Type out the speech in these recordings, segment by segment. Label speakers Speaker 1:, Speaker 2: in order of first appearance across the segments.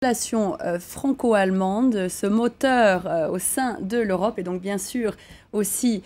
Speaker 1: relation franco-allemande, ce moteur au sein de l'Europe et donc bien sûr aussi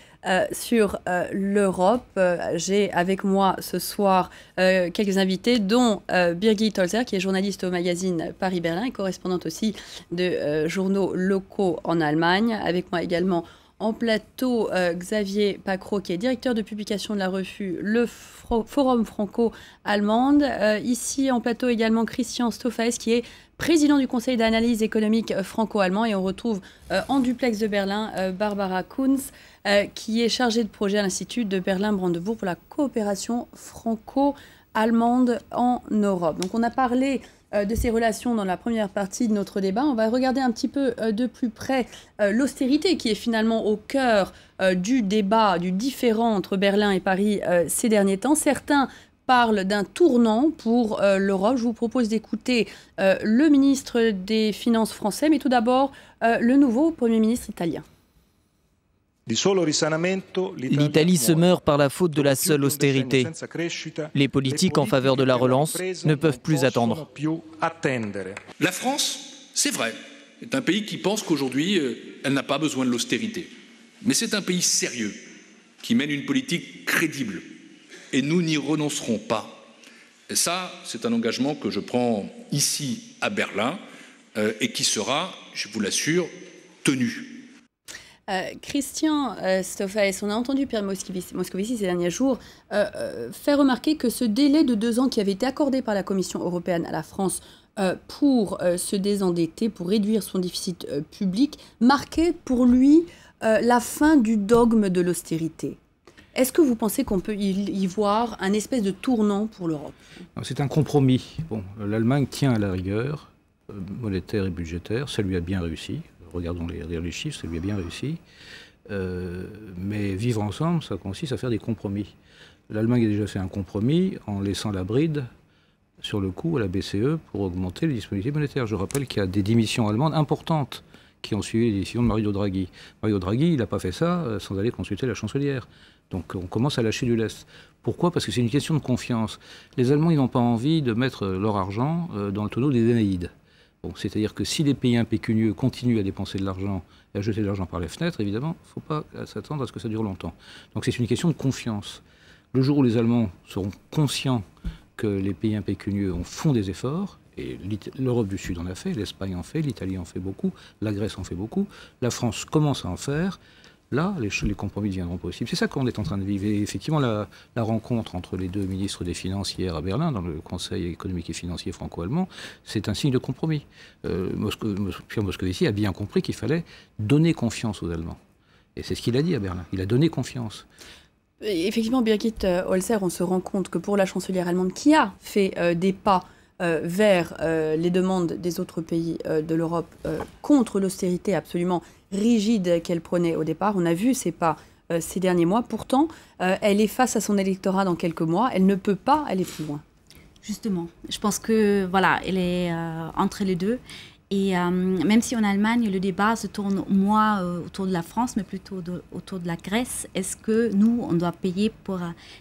Speaker 1: sur l'Europe. J'ai avec moi ce soir quelques invités, dont Birgit Holzer, qui est journaliste au magazine Paris-Berlin et correspondante aussi de journaux locaux en Allemagne. Avec moi également en plateau, Xavier Pacro, qui est directeur de publication de la revue Le Forum franco-allemande. Ici en plateau également Christian Stoffaes, qui est président du Conseil d'analyse économique franco-allemand. Et on retrouve en duplex de Berlin Barbara Kunz, qui est chargée de projet à l'Institut de Berlin-Brandebourg pour la coopération franco-allemande en Europe. Donc on a parlé de ces relations dans la première partie de notre débat. On va regarder un petit peu de plus près l'austérité qui est finalement au cœur du débat, du différend entre Berlin et Paris ces derniers temps. Certains parlent d'un tournant pour l'Europe. Je vous propose d'écouter le ministre des Finances français, mais tout d'abord le nouveau Premier ministre italien.
Speaker 2: L'Italie se meurt par la faute de la seule austérité. Les politiques en faveur de la relance ne peuvent plus attendre.
Speaker 3: La France, c'est vrai, est un pays qui pense qu'aujourd'hui, elle n'a pas besoin de l'austérité. Mais c'est un pays sérieux, qui mène une politique crédible. Et nous n'y renoncerons pas. Et ça, c'est un engagement que je prends ici à Berlin et qui sera, je vous l'assure, tenu.
Speaker 1: Christian Stoffaes, on a entendu Pierre Moscovici ces derniers jours faire remarquer que ce délai de 2 ans qui avait été accordé par la Commission européenne à la France pour se désendetter, pour réduire son déficit public, marquait pour lui la fin du dogme de l'austérité. Est-ce que vous pensez qu'on peut y voir un espèce de tournant pour l'Europe?
Speaker 4: C'est un compromis. Bon, l'Allemagne tient à la rigueur monétaire et budgétaire, ça lui a bien réussi. Regardons les chiffres, ça lui a bien réussi. Mais vivre ensemble, ça consiste à faire des compromis. L'Allemagne a déjà fait un compromis en laissant la bride sur le coup à la BCE pour augmenter les disponibilités monétaires. Je rappelle qu'il y a des démissions allemandes importantes qui ont suivi les décisions de Mario Draghi. Mario Draghi, il n'a pas fait ça sans aller consulter la chancelière. Donc on commence à lâcher du lest. Pourquoi? Parce que c'est une question de confiance. Les Allemands, ils n'ont pas envie de mettre leur argent dans le tonneau des Danaïdes. Bon, c'est-à-dire que si les pays impécunieux continuent à dépenser de l'argent et à jeter de l'argent par les fenêtres, évidemment, il ne faut pas s'attendre à ce que ça dure longtemps. Donc c'est une question de confiance. Le jour où les Allemands seront conscients que les pays impécunieux font des efforts, et l'Europe du Sud en a fait, l'Espagne en fait, l'Italie en fait beaucoup, la Grèce en fait beaucoup, la France commence à en faire, là, les compromis deviendront possibles. C'est ça qu'on est en train de vivre. Et effectivement, la rencontre entre les deux ministres des Finances hier à Berlin, dans le Conseil économique et financier franco-allemand, c'est un signe de compromis. Pierre Moscovici a bien compris qu'il fallait donner confiance aux Allemands. Et c'est ce qu'il a dit à Berlin. Il a donné confiance.
Speaker 1: Effectivement, Birgit Holzer, on se rend compte que pour la chancelière allemande, qui a fait des pas vers les demandes des autres pays de l'Europe contre l'austérité absolument rigide qu'elle prenait au départ. On a vu ces pas ces derniers mois. Pourtant, elle est face à son électorat dans quelques mois. Elle ne peut pas aller plus loin.
Speaker 5: Justement, je pense que voilà, elle est entre les deux. Et même si en Allemagne, le débat se tourne moins autour de la France, mais plutôt autour de la Grèce, est-ce que nous, on doit payer pour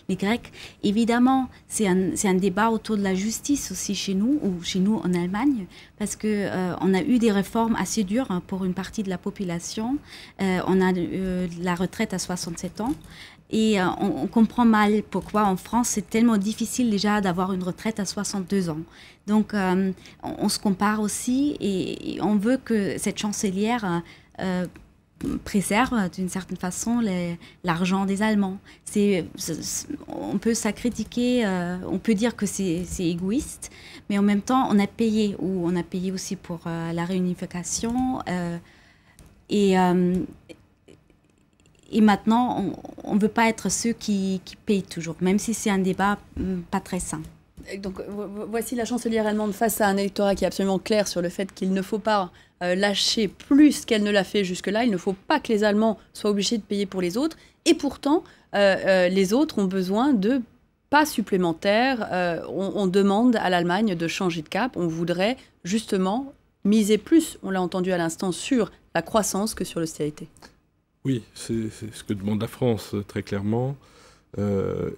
Speaker 5: les Grecs? Évidemment, c'est un débat autour de la justice aussi chez nous, ou chez nous en Allemagne, parce qu'on a eu des réformes assez dures pour une partie de la population. On a la retraite à 67 ans. Et on comprend mal pourquoi en France c'est tellement difficile déjà d'avoir une retraite à 62 ans. Donc on se compare aussi et on veut que cette chancelière préserve d'une certaine façon l'argent des Allemands. On peut ça critiquer, on peut dire que c'est égoïste, mais en même temps on a payé aussi pour la réunification et maintenant, on ne veut pas être ceux qui payent toujours, même si c'est un débat pas très sain.
Speaker 1: Donc voici la chancelière allemande face à un électorat qui est absolument clair sur le fait qu'il ne faut pas lâcher plus qu'elle ne l'a fait jusque-là. Il ne faut pas que les Allemands soient obligés de payer pour les autres. Et pourtant, les autres ont besoin de pas supplémentaires. On demande à l'Allemagne de changer de cap. On voudrait justement miser plus, on l'a entendu à l'instant, sur la croissance que sur l'austérité.
Speaker 6: Oui, c'est ce que demande la France, très clairement.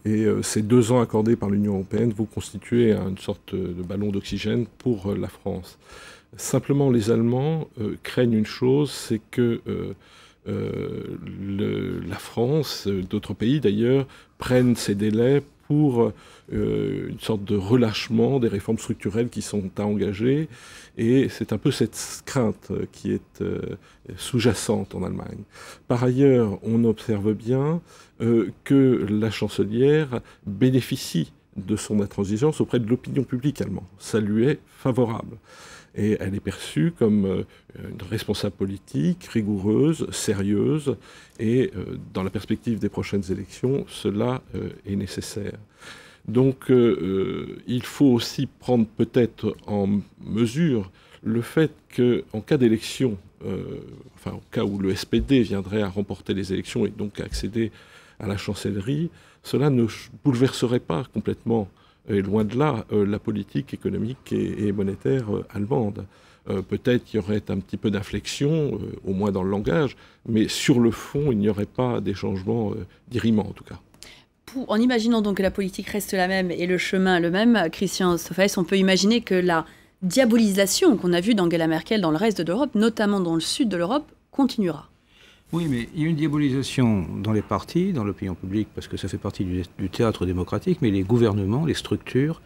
Speaker 6: Et ces 2 ans accordés par l'Union européenne vont constituer une sorte de ballon d'oxygène pour la France. Simplement, les Allemands craignent une chose, c'est que la France, d'autres pays d'ailleurs, prennent ces délais pour une sorte de relâchement des réformes structurelles qui sont à engager. Et c'est un peu cette crainte qui est sous-jacente en Allemagne. Par ailleurs, on observe bien que la chancelière bénéficie de son intransigeance auprès de l'opinion publique allemande. Ça lui est favorable. Et elle est perçue comme une responsable politique, rigoureuse, sérieuse, et dans la perspective des prochaines élections, cela est nécessaire. Donc il faut aussi prendre peut-être en mesure le fait qu'en cas d'élection, enfin au cas où le SPD viendrait à remporter les élections et donc à accéder à la chancellerie, cela ne bouleverserait pas complètement, et loin de là, la politique économique et monétaire allemande. Peut-être qu'il y aurait un petit peu d'inflexion, au moins dans le langage, mais sur le fond, il n'y aurait pas des changements dirimants en tout cas.
Speaker 1: En imaginant donc que la politique reste la même et le chemin le même, Christian Stophaez, on peut imaginer que la diabolisation qu'on a vue d'Angela Merkel dans le reste de l'Europe, notamment dans le sud de l'Europe, continuera.
Speaker 4: Oui, mais il y a une diabolisation dans les partis, dans l'opinion publique, parce que ça fait partie du théâtre démocratique, mais les gouvernements, les structures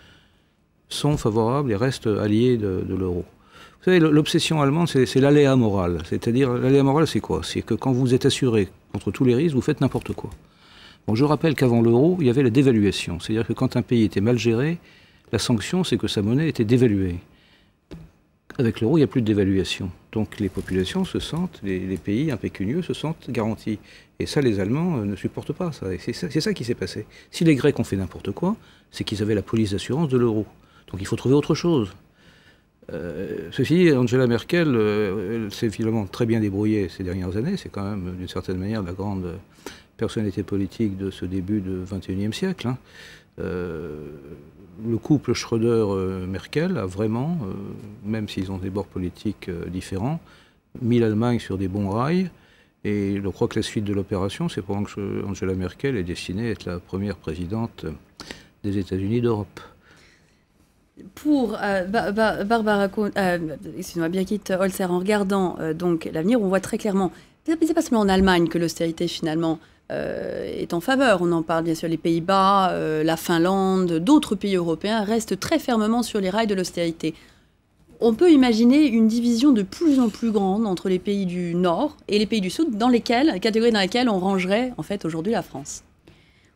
Speaker 4: sont favorables et restent alliés de l'euro. Vous savez, l'obsession allemande, c'est l'aléa moral. C'est-à-dire, l'aléa moral, c'est quoi? C'est que quand vous êtes assuré contre tous les risques, vous faites n'importe quoi. Bon, je rappelle qu'avant l'euro, il y avait la dévaluation. C'est-à-dire que quand un pays était mal géré, la sanction, c'est que sa monnaie était dévaluée. Avec l'euro, il n'y a plus de dévaluation. Donc les populations se sentent, les pays impécunieux se sentent garantis. Et ça, les Allemands ne supportent pas. C'est ça qui s'est passé. Si les Grecs ont fait n'importe quoi, c'est qu'ils avaient la police d'assurance de l'euro. Donc il faut trouver autre chose. Ceci dit, Angela Merkel, elle s'est finalement très bien débrouillée ces dernières années. C'est quand même, d'une certaine manière, la grande personnalité politique de ce début du XXIe siècle. Hein. Le couple Schröder-Merkel a vraiment, même s'ils ont des bords politiques différents, mis l'Allemagne sur des bons rails. Et je crois que la suite de l'opération, c'est pour Angela Merkel est destinée à être la première présidente des États-Unis d'Europe.
Speaker 1: Pour Barbara Birgit Holzer, en regardant donc l'avenir, on voit très clairement, c'est pas seulement en Allemagne que l'austérité finalement est en faveur. On en parle bien sûr, les Pays-Bas, la Finlande, d'autres pays européens restent très fermement sur les rails de l'austérité. On peut imaginer une division de plus en plus grande entre les pays du Nord et les pays du Sud, catégories dans lesquelles on rangerait en fait aujourd'hui la France.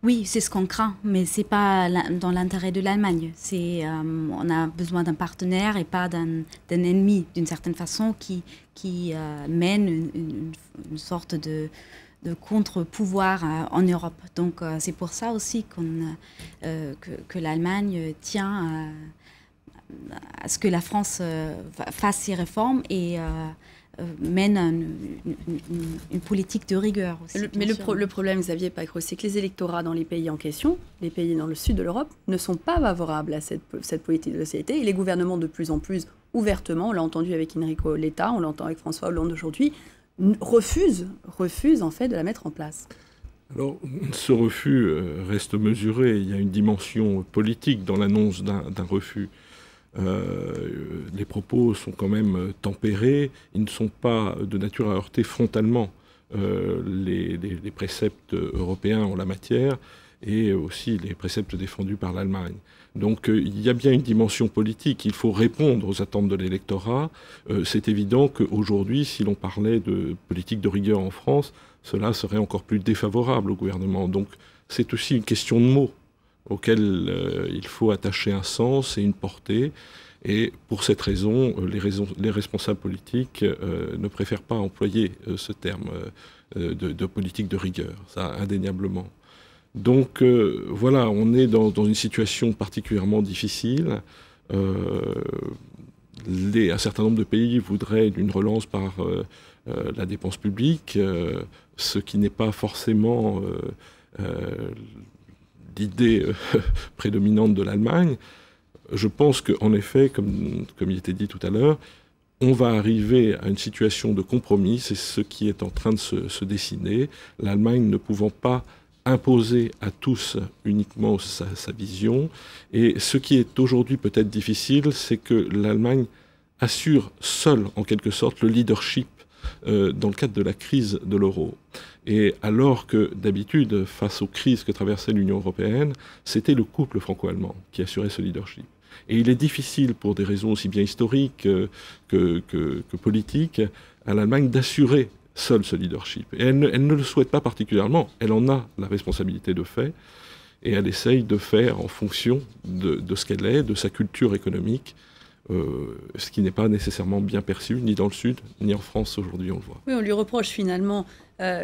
Speaker 5: Oui, c'est ce qu'on craint, mais ce n'est pas dans l'intérêt de l'Allemagne. On a besoin d'un partenaire et pas d'un ennemi, d'une certaine façon, qui mène une sorte de contre-pouvoir en Europe. Donc c'est pour ça aussi que l'Allemagne tient à ce que la France fasse ses réformes et mène une politique de rigueur aussi.
Speaker 1: Mais le problème, Xavier Pacros, c'est que les électorats dans les pays en question, les pays dans le sud de l'Europe, ne sont pas favorables à cette politique de l'austérité. Et les gouvernements de plus en plus ouvertement, on l'a entendu avec Enrico Letta, on l'entend avec François Hollande aujourd'hui, refusent en fait de la mettre en place.
Speaker 6: Alors, ce refus reste mesuré. Il y a une dimension politique dans l'annonce d'un refus. Les propos sont quand même tempérés. Ils ne sont pas de nature à heurter frontalement les préceptes européens en la matière et aussi les préceptes défendus par l'Allemagne. Donc il y a bien une dimension politique, il faut répondre aux attentes de l'électorat. C'est évident qu'aujourd'hui, si l'on parlait de politique de rigueur en France, cela serait encore plus défavorable au gouvernement. Donc c'est aussi une question de mots auquel il faut attacher un sens et une portée. Et pour cette raison, les responsables politiques ne préfèrent pas employer ce terme de politique de rigueur, ça indéniablement. Donc voilà, on est dans une situation particulièrement difficile. Un certain nombre de pays voudraient une relance par la dépense publique, ce qui n'est pas forcément l'idée prédominante de l'Allemagne. Je pense qu'en effet, comme il était dit tout à l'heure, on va arriver à une situation de compromis, c'est ce qui est en train de se dessiner, l'Allemagne ne pouvant pas imposer à tous uniquement sa vision. Et ce qui est aujourd'hui peut-être difficile, c'est que l'Allemagne assure seule, en quelque sorte, le leadership dans le cadre de la crise de l'euro. Et alors que d'habitude, face aux crises que traversait l'Union européenne, c'était le couple franco-allemand qui assurait ce leadership. Et il est difficile, pour des raisons aussi bien historiques que politiques, à l'Allemagne d'assurer seule ce leadership. Et elle ne le souhaite pas particulièrement. Elle en a la responsabilité de fait. Et elle essaye de faire en fonction de ce qu'elle est, de sa culture économique, ce qui n'est pas nécessairement bien perçu, ni dans le Sud, ni en France aujourd'hui, on le voit.
Speaker 1: Oui, on lui reproche finalement,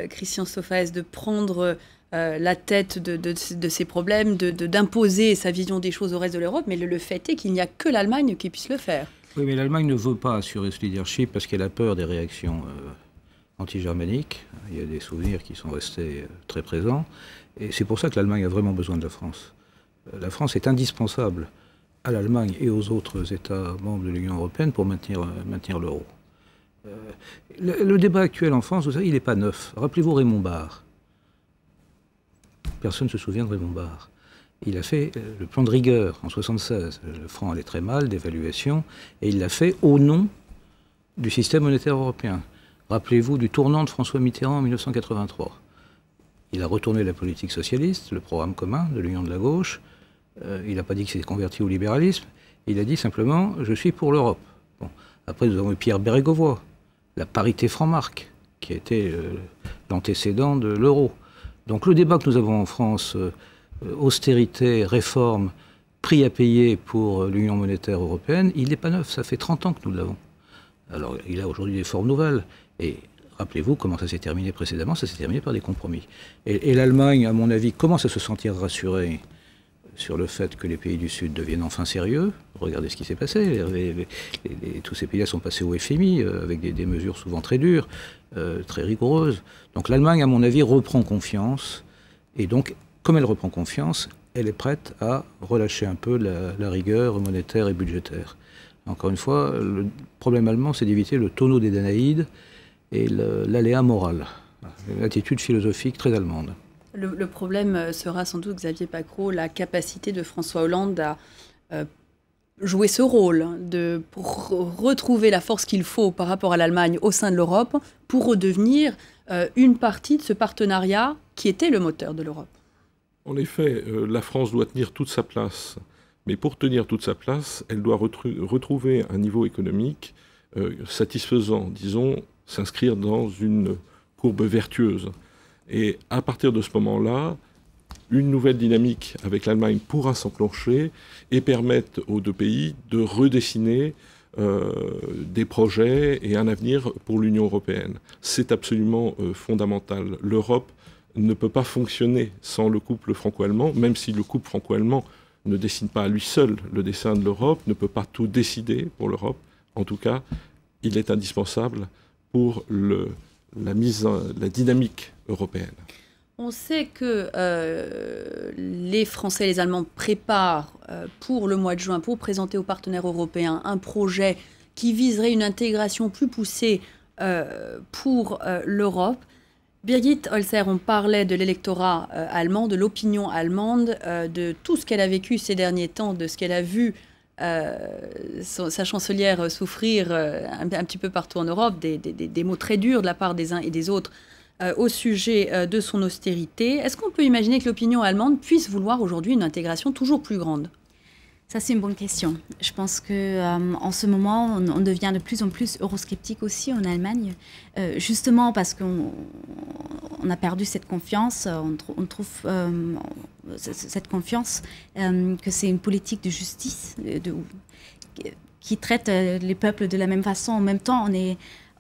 Speaker 1: Christian Stophaez, de prendre la tête de ces problèmes, d'imposer sa vision des choses au reste de l'Europe, mais le fait est qu'il n'y a que l'Allemagne qui puisse le faire.
Speaker 4: Oui, mais l'Allemagne ne veut pas assurer ce leadership parce qu'elle a peur des réactions anti-germaniques. Il y a des souvenirs qui sont restés très présents. Et c'est pour ça que l'Allemagne a vraiment besoin de la France. La France est indispensable à l'Allemagne et aux autres États membres de l'Union européenne pour maintenir l'euro. Le débat actuel en France, vous savez, il n'est pas neuf. Rappelez-vous Raymond Barre. Personne ne se souvient de Raymond Barre. Il a fait le plan de rigueur en 1976. Le franc allait très mal, d'évaluation, et il l'a fait au nom du système monétaire européen. Rappelez-vous du tournant de François Mitterrand en 1983. Il a retourné la politique socialiste, le programme commun de l'Union de la gauche. Il n'a pas dit qu'il s'était converti au libéralisme. Il a dit simplement « je suis pour l'Europe ». Bon. Après, nous avons eu Pierre Bérégovoy, la parité franc-marque, qui a été l'antécédent de l'euro. Donc le débat que nous avons en France, austérité, réforme, prix à payer pour l'Union monétaire européenne, il n'est pas neuf. Ça fait 30 ans que nous l'avons. Alors il a aujourd'hui des formes nouvelles. Et rappelez-vous comment ça s'est terminé précédemment. Ça s'est terminé par des compromis. Et l'Allemagne, à mon avis, commence à se sentir rassurée sur le fait que les pays du Sud deviennent enfin sérieux. Regardez ce qui s'est passé. Tous ces pays-là sont passés au FMI avec des mesures souvent très dures, très rigoureuses. Donc l'Allemagne, à mon avis, reprend confiance. Et donc, comme elle reprend confiance, elle est prête à relâcher un peu la rigueur monétaire et budgétaire. Encore une fois, le problème allemand, c'est d'éviter le tonneau des Danaïdes et l'aléa moral. Une attitude philosophique très allemande.
Speaker 1: Le problème sera sans doute, Xavier Pacrot, la capacité de François Hollande à jouer ce rôle, pour retrouver la force qu'il faut par rapport à l'Allemagne au sein de l'Europe, pour redevenir une partie de ce partenariat qui était le moteur de l'Europe.
Speaker 6: En effet, la France doit tenir toute sa place. Mais pour tenir toute sa place, elle doit retrouver un niveau économique satisfaisant, disons, s'inscrire dans une courbe vertueuse. Et à partir de ce moment-là, une nouvelle dynamique avec l'Allemagne pourra s'enclencher et permettre aux deux pays de redessiner des projets et un avenir pour l'Union européenne. C'est absolument fondamental. L'Europe ne peut pas fonctionner sans le couple franco-allemand, même si le couple franco-allemand ne dessine pas à lui seul le dessin de l'Europe, ne peut pas tout décider pour l'Europe. En tout cas, il est indispensable pour la dynamique européenne.
Speaker 1: On sait que les Français et les Allemands préparent pour le mois de juin, pour présenter aux partenaires européens un projet qui viserait une intégration plus poussée pour l'Europe. Birgit Holzer, on parlait de l'électorat allemand, de l'opinion allemande, de tout ce qu'elle a vécu ces derniers temps, de ce qu'elle a vu sa chancelière souffrir un petit peu partout en Europe, des mots très durs de la part des uns et des autres au sujet de son austérité. Est-ce qu'on peut imaginer que l'opinion allemande puisse vouloir aujourd'hui une intégration toujours plus grande ?
Speaker 5: Ça, c'est une bonne question. Je pense qu'en ce moment, on devient de plus en plus eurosceptique aussi en Allemagne, justement parce qu'on a perdu cette confiance. On trouve cette confiance que c'est une politique de justice qui traite les peuples de la même façon. En même temps,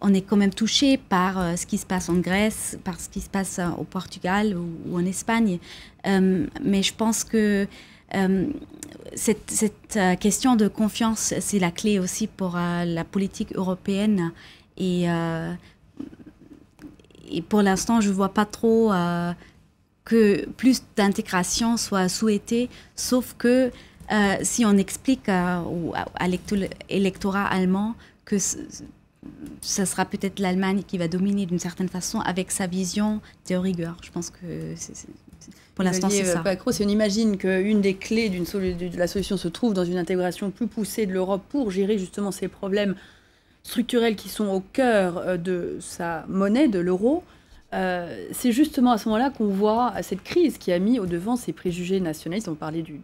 Speaker 5: on est quand même touché par ce qui se passe en Grèce, par ce qui se passe au Portugal ou en Espagne. Mais je pense que cette question de confiance, c'est la clé aussi pour la politique européenne. Et pour l'instant, je ne vois pas trop que plus d'intégration soit souhaitée, sauf que si on explique à l'électorat allemand que ça sera peut-être l'Allemagne qui va dominer d'une certaine façon avec sa vision de rigueur. Je pense que pour l'instant, c'est ça.
Speaker 1: Pacro, si on imagine qu'une des clés de la solution se trouve dans une intégration plus poussée de l'Europe pour gérer justement ces problèmes structurels qui sont au cœur de sa monnaie, de l'euro, c'est justement à ce moment-là qu'on voit cette crise qui a mis au devant ces préjugés nationalistes. On parlait du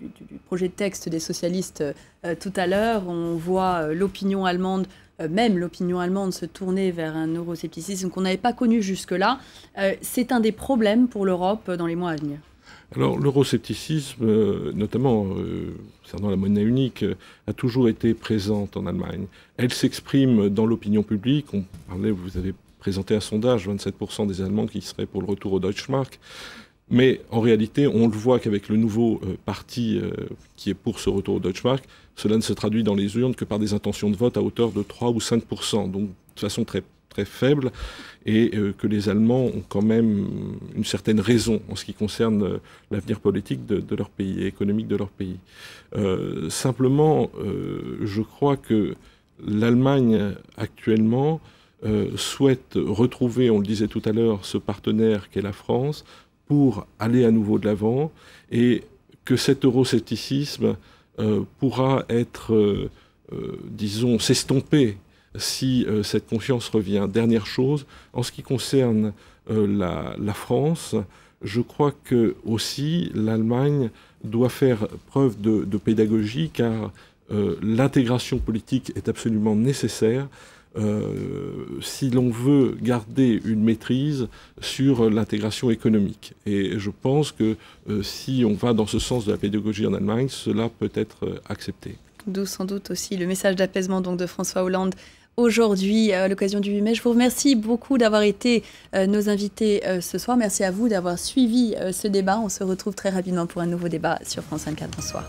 Speaker 1: projet de texte des socialistes tout à l'heure. On voit l'opinion allemande, même l'opinion allemande, se tourner vers un euroscepticisme qu'on n'avait pas connu jusque-là. C'est un des problèmes pour l'Europe dans les mois à venir.
Speaker 6: Alors l'euroscepticisme, notamment concernant la monnaie unique, a toujours été présente en Allemagne. Elle s'exprime dans l'opinion publique. On parlait, vous avez présenté un sondage, 27% des Allemands qui seraient pour le retour au Deutschmark. Mais en réalité, on le voit qu'avec le nouveau parti qui est pour ce retour au Deutschmark, cela ne se traduit dans les urnes que par des intentions de vote à hauteur de 3 ou 5%, donc de façon très, très faible, et que les Allemands ont quand même une certaine raison en ce qui concerne l'avenir politique de leur pays et économique de leur pays. Simplement, je crois que l'Allemagne actuellement souhaite retrouver, on le disait tout à l'heure, ce partenaire qu'est la France pour aller à nouveau de l'avant, et que cet euroscepticisme pourra être, disons, s'estomper si cette confiance revient. Dernière chose, en ce qui concerne la France, je crois que aussi l'Allemagne doit faire preuve de pédagogie, car l'intégration politique est absolument nécessaire si l'on veut garder une maîtrise sur l'intégration économique. Et je pense que si on va dans ce sens de la pédagogie en Allemagne, cela peut être accepté.
Speaker 1: D'où sans doute aussi le message d'apaisement donc de François Hollande aujourd'hui à l'occasion du 8 mai. Je vous remercie beaucoup d'avoir été nos invités ce soir. Merci à vous d'avoir suivi ce débat. On se retrouve très rapidement pour un nouveau débat sur France 24. Bonsoir.